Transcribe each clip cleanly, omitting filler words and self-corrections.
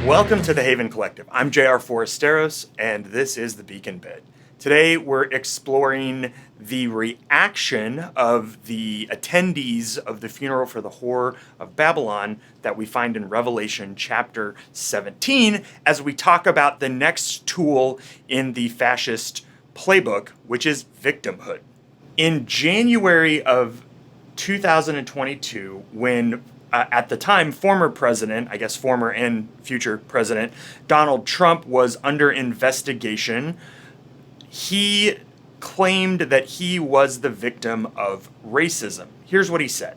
Welcome to the Haven Collective. I'm J.R. Foresteros, and this is the Beacon Bit. Today we're exploring the reaction of the attendees of the funeral for the whore of Babylon that we find in Revelation chapter 17 as we talk about the next tool in the fascist playbook, which is victimhood. In January of 2022, when at the time, former president, I guess former and future president, Donald Trump was under investigation, he claimed that he was the victim of racism. Here's what he said.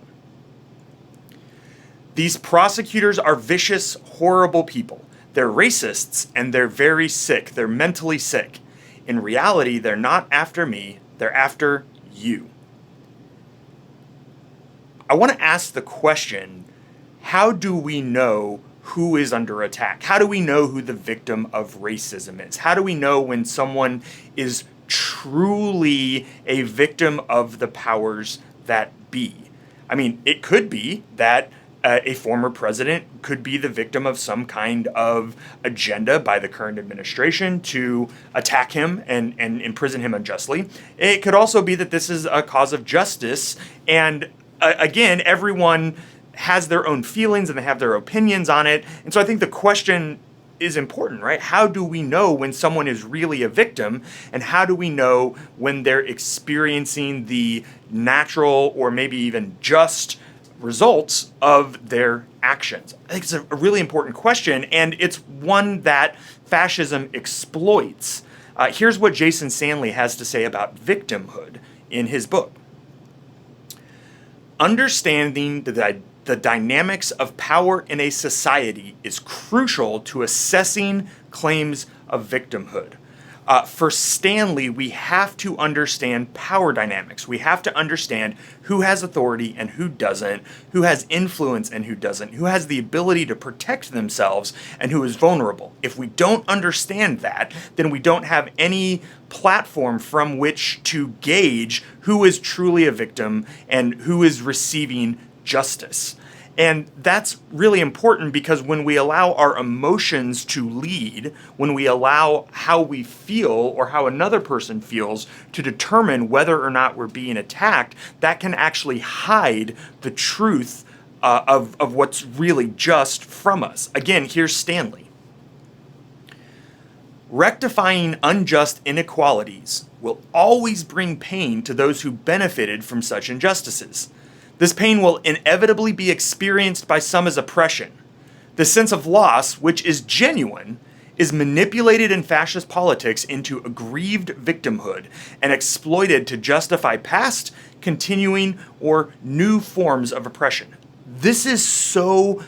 "These prosecutors are vicious, horrible people. They're racists and they're very sick. They're mentally sick. In reality, they're not after me. They're after you." I want to ask the question, how do we know who is under attack? How do we know who the victim of racism is? How do we know when someone is truly a victim of the powers that be? I mean, it could be that a former president could be the victim of some kind of agenda by the current administration to attack him and imprison him unjustly. It could also be that this is a cause of justice, and again, everyone has their own feelings and they have their opinions on it. And so I think the question is important, right? How do we know when someone is really a victim, and how do we know when they're experiencing the natural or maybe even just results of their actions? I think it's a really important question, and it's one that fascism exploits. Here's what Jason Sandley has to say about victimhood in his book. "Understanding the dynamics of power in a society is crucial to assessing claims of victimhood." For Stanley, we have to understand power dynamics. We have to understand who has authority and who doesn't, who has influence and who doesn't, who has the ability to protect themselves and who is vulnerable. If we don't understand that, then we don't have any platform from which to gauge who is truly a victim and who is receiving justice. And that's really important because when we allow our emotions to lead, when we allow how we feel or how another person feels to determine whether or not we're being attacked, that can actually hide the truth of what's really just from us. Again, here's Stanley. "Rectifying unjust inequalities will always bring pain to those who benefited from such injustices. This pain will inevitably be experienced by some as oppression. The sense of loss, which is genuine, is manipulated in fascist politics into aggrieved victimhood and exploited to justify past, continuing, or new forms of oppression." This is so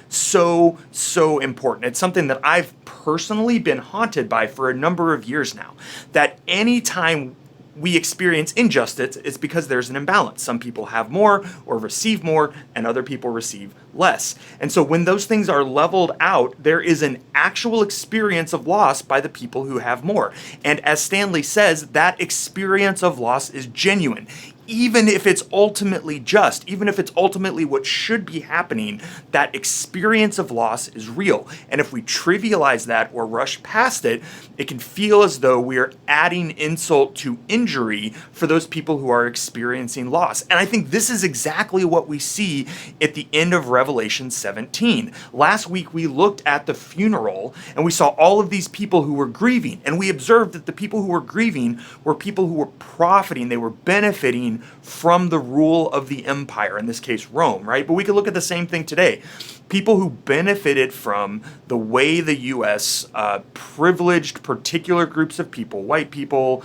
important. It's something that I've personally been haunted by for a number of years now, that anytime we experience injustice, it's because there's an imbalance. Some people have more or receive more, and other people receive less. And so when those things are leveled out, there is an actual experience of loss by the people who have more. And as Stanley says, that experience of loss is genuine. Even if it's ultimately just, even if it's ultimately what should be happening, that experience of loss is real. And if we trivialize that or rush past it, it can feel as though we are adding insult to injury for those people who are experiencing loss. And I think this is exactly what we see at the end of Revelation 17. Last week, we looked at the funeral and we saw all of these people who were grieving. And we observed that the people who were grieving were people who were profiting, they were benefiting from the rule of the empire, in this case Rome, right? But we could look at the same thing today. People who benefited from the way the U.S. Privileged particular groups of people, white people,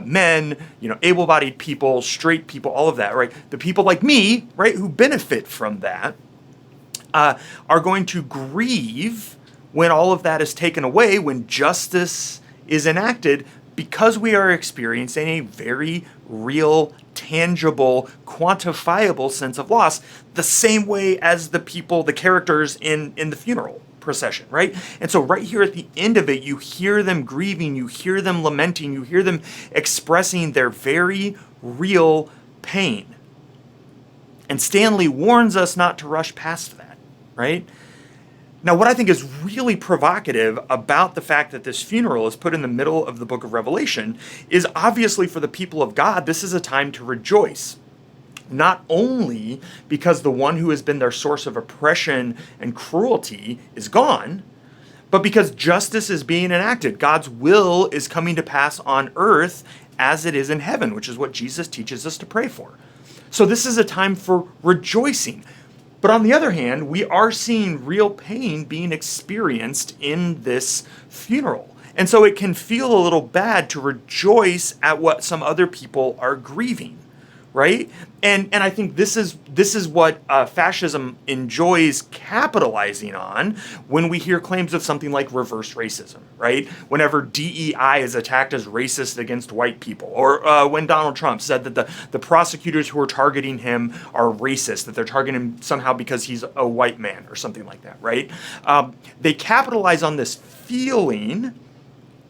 men, able-bodied people, straight people, all of that, right? The people like me, right, who benefit from that, are going to grieve when all of that is taken away, when justice is enacted, because we are experiencing a very real, tangible, quantifiable sense of loss, the same way as the people, the characters in the funeral procession, right? And so right here at the end of it, you hear them grieving, you hear them lamenting, you hear them expressing their very real pain. And Stanley warns us not to rush past that, right? Now, what I think is really provocative about the fact that this funeral is put in the middle of the book of Revelation is obviously for the people of God, this is a time to rejoice. Not only because the one who has been their source of oppression and cruelty is gone, but because justice is being enacted. God's will is coming to pass on earth as it is in heaven, which is what Jesus teaches us to pray for. So this is a time for rejoicing. But on the other hand, we are seeing real pain being experienced in this funeral. And so it can feel a little bad to rejoice at what some other people are grieving, right? And I think this is what fascism enjoys capitalizing on when we hear claims of something like reverse racism, right? Whenever DEI is attacked as racist against white people, or when Donald Trump said that the prosecutors who are targeting him are racist, that they're targeting him somehow because he's a white man or something like that, right? They capitalize on this feeling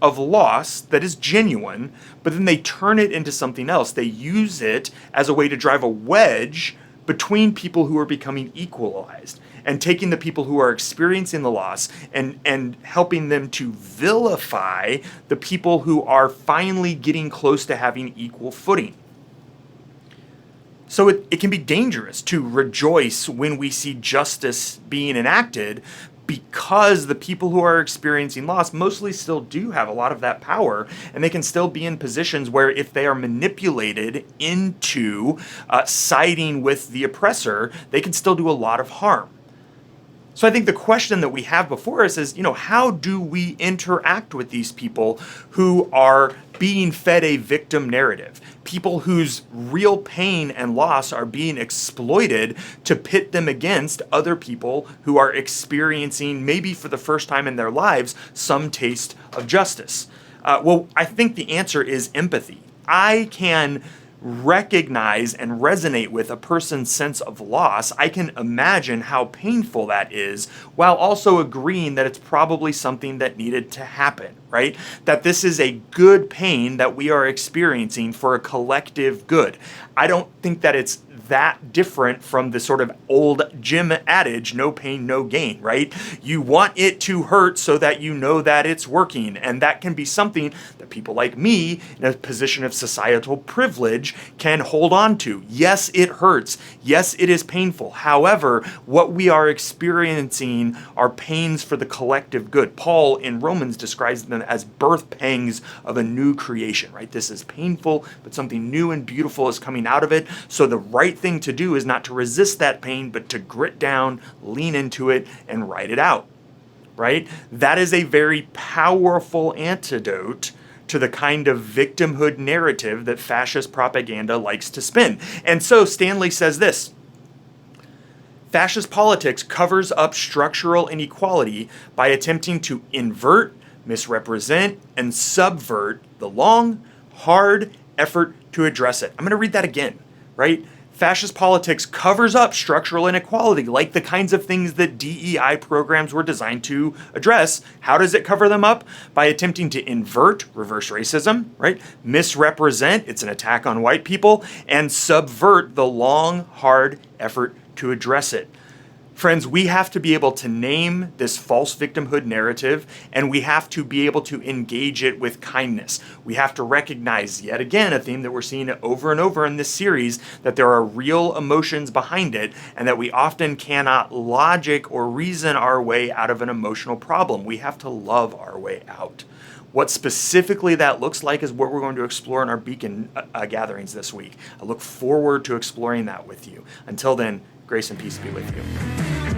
of loss that is genuine, but then they turn it into something else. They use it as a way to drive a wedge between people who are becoming equalized and taking the people who are experiencing the loss and helping them to vilify the people who are finally getting close to having equal footing. So it can be dangerous to rejoice when we see justice being enacted, because the people who are experiencing loss mostly still do have a lot of that power, and they can still be in positions where if they are manipulated into siding with the oppressor, they can still do a lot of harm. So I think the question that we have before us is, how do we interact with these people who are being fed a victim narrative? People whose real pain and loss are being exploited to pit them against other people who are experiencing, maybe for the first time in their lives, some taste of justice. Well, I think the answer is empathy. I can recognize and resonate with a person's sense of loss. I can imagine how painful that is, while also agreeing that it's probably something that needed to happen, right? That this is a good pain that we are experiencing for a collective good. I don't think that it's that different from the sort of old gym adage, no pain, no gain, right? You want it to hurt so that you know that it's working. And that can be something that people like me in a position of societal privilege can hold on to. Yes, it hurts. Yes, it is painful. However, what we are experiencing are pains for the collective good. Paul in Romans describes them as birth pangs of a new creation, right? This is painful, but something new and beautiful is coming out of it. So the right thing to do is not to resist that pain, but to grit down, lean into it, and ride it out, right? That is a very powerful antidote to the kind of victimhood narrative that fascist propaganda likes to spin. And so Stanley says this: fascist politics covers up structural inequality by attempting to invert, misrepresent, and subvert the long, hard effort to address it. I'm going to read that again, right? Fascist politics covers up structural inequality, like the kinds of things that DEI programs were designed to address. How does it cover them up? By attempting to invert, reverse racism, right? Misrepresent, it's an attack on white people, and subvert the long, hard effort to address it. Friends, we have to be able to name this false victimhood narrative, and we have to be able to engage it with kindness. We have to recognize, yet again, a theme that we're seeing over and over in this series, that there are real emotions behind it, and that we often cannot logic or reason our way out of an emotional problem. We have to love our way out. What specifically that looks like is what we're going to explore in our Beacon gatherings this week. I look forward to exploring that with you. Until then, grace and peace be with you.